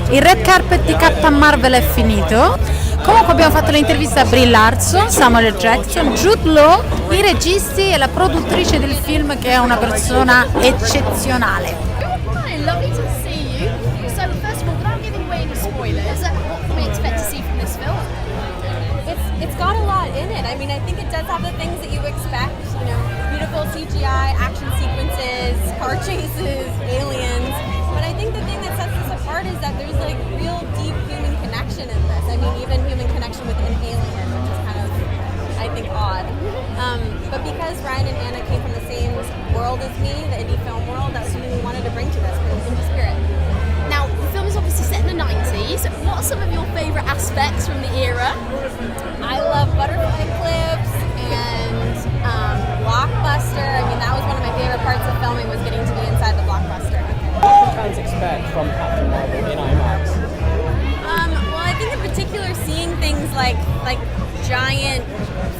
Il red carpet di Captain Marvel è finito. Comunque abbiamo fatto l'intervista a Brie Larson, Samuel L. Jackson, Jude Law, i registi e la produttrice del film, che è una persona eccezionale. Hi, lovely to see you. So first of all, without giving away any spoilers, what can we expect to see from this film? It's got a lot in it. I mean, I think it does have the things that you expect, you know, beautiful CGI, action sequences, car chases, aliens. But I think the thing that sets this apart is that there's like real deep human connection in this. I mean, even human connection with an alien, which is kind of, I think, odd. But because Ryan and Anna came from the same world as me, the indie film world, that's something we wanted to bring to this, because indie spirit. Now, the film is obviously set in the 90s. What are some of your favourite aspects from the era? I love butterfly clips and Blockbuster. I mean, that was one of my favorite parts of filming, was getting to be inside the Blockbuster. What can fans expect from Captain Marvel in IMAX? Well, I think in particular, seeing things like giant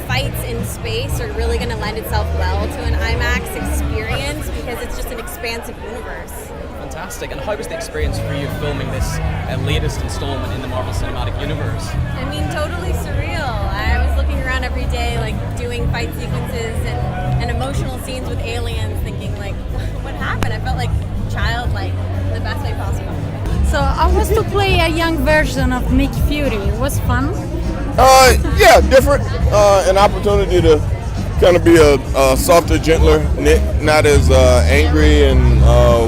fights in space are really going to lend itself well to an IMAX experience, because it's just an expansive universe. Fantastic. And how was the experience for you filming this latest installment in the Marvel Cinematic Universe? I mean, totally surreal. I was looking around every day, like doing fight sequences and emotional scenes with aliens, thinking like, what happened? I felt like childlike in the best way possible. So I was to play a young version of Nick Fury. It was fun. Yeah, different. An opportunity to kind of be a softer, gentler Nick, not as angry and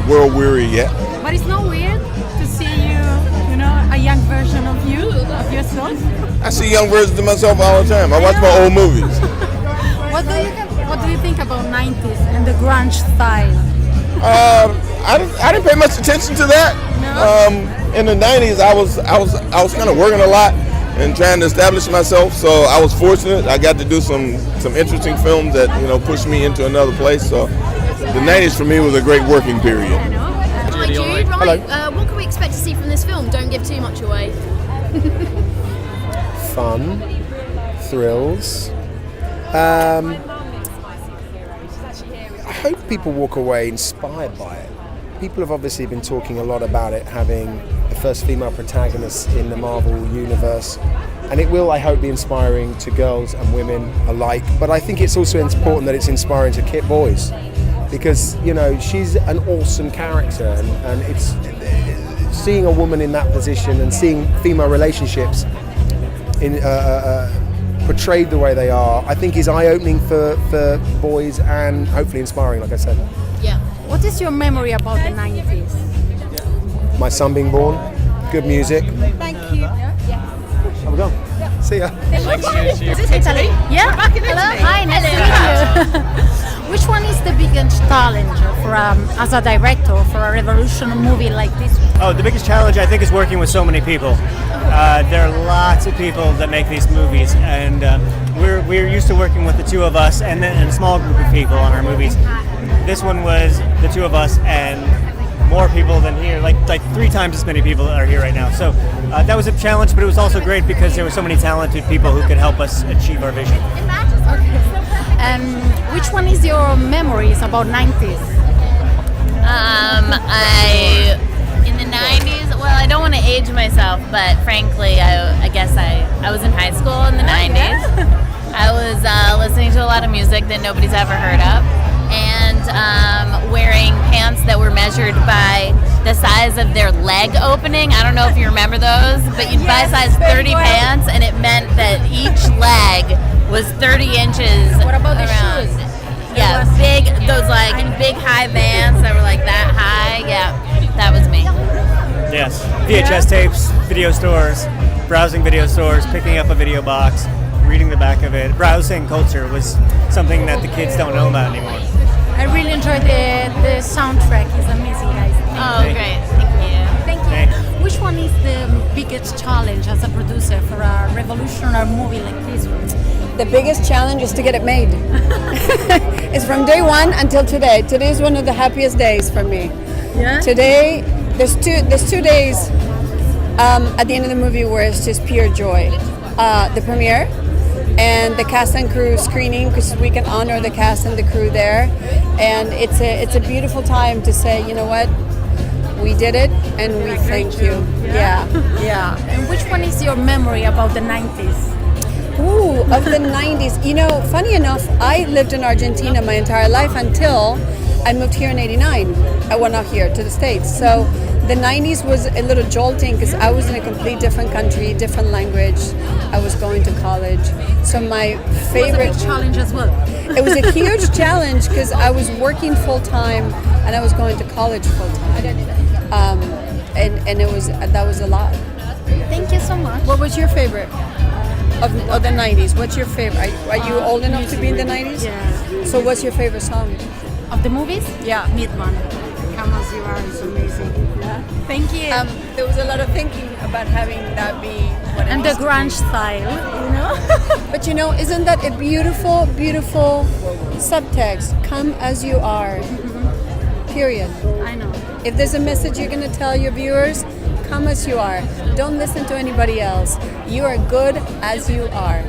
world weary yet. But it's not weird to see you know, a young version of you, of yourself. I see young versions of myself all the time. I watch my old movies. What do you think about 90s and the grunge style? I didn't pay much attention to that. No? In the 90s, I was kind of working a lot and trying to establish myself. So I was fortunate. I got to do some interesting films that pushed me into another place. So the 90s for me was a great working period. Hi Jude, right, what can we expect to see from this film? Don't give too much away. Fun, thrills. I hope people walk away inspired by it. People have obviously been talking a lot about it having the first female protagonist in the Marvel universe, and it will, I hope, be inspiring to girls and women alike. But I think it's also important that it's inspiring to kid boys, because she's an awesome character, and it's seeing a woman in that position and seeing female relationships in portrayed the way they are, I think is eye-opening for boys and hopefully inspiring, like I said. Yeah. What is your memory about the 90s? My son being born, good music. Thank you. Have we gone? Yeah. See ya. Is this Italy? Yeah. We're back in Hello. Italy. Hi, nice to meet you. Which one is the biggest challenge for as a director for a revolutionary movie like this one? Oh, the biggest challenge I think is working with so many people. There are lots of people that make these movies, and we're used to working with the two of us and then a small group of people on our movies. This one was the two of us and more people than here, like 3 times as many people that are here right now. So that was a challenge, but it was also great because there were so many talented people who could help us achieve our vision. Which one is your memories about 90s? In the 90s, well, I don't want to age myself, but frankly, I guess I was in high school in the 90s. I was listening to a lot of music that nobody's ever heard of, and wearing pants that were measured by the size of their leg opening. I don't know if you remember those, but you'd buy size 30 pants, and it meant that each leg was 30 inches. What about the around. shoes? Yeah, those big high Vans that were like that high. Yeah, that was me. Yes, VHS tapes, video stores, browsing video stores, picking up a video box, reading the back of it. Browsing culture was something that the kids don't know about anymore. I really enjoyed the soundtrack. It's amazing, guys. Great. Thank you. Thank you. Thanks. Which one is the biggest challenge as a producer for a revolutionary movie like this one? The biggest challenge is to get it made. It's from day one until today. Today is one of the happiest days for me. Yeah. Today, there's 2 days at the end of the movie where it's just pure joy. The premiere and the cast and crew screening, because we can honor the cast and the crew there, and it's a beautiful time to say, you know what, we did it, and we thank you. Yeah, yeah. And which one is your memory about the 90s? Ooh, of the 90s. You know, funny enough, I lived in Argentina my entire life until I moved here in '89. I went out here to the States. So the 90s was a little jolting because I was in a complete different country, different language. I was going to college. So my favorite... It was a big challenge as well. It was a huge challenge because I was working full-time and I was going to college full-time. And that was a lot. Thank you so much. What was your favorite of the 90s? What's your favorite? Are you old enough to be in the 90s? Yeah. So what's your favorite song? Of the movies? Yeah. Midman. Come As You Are is amazing. Yeah. Thank you. There was a lot of thinking about having that be what it And the used to be. grunge style, you know? But you know, isn't that a beautiful, beautiful subtext? Come as you are. Period. I know. If there's a message you're going to tell your viewers, come as you are. Don't listen to anybody else. You are good as you are.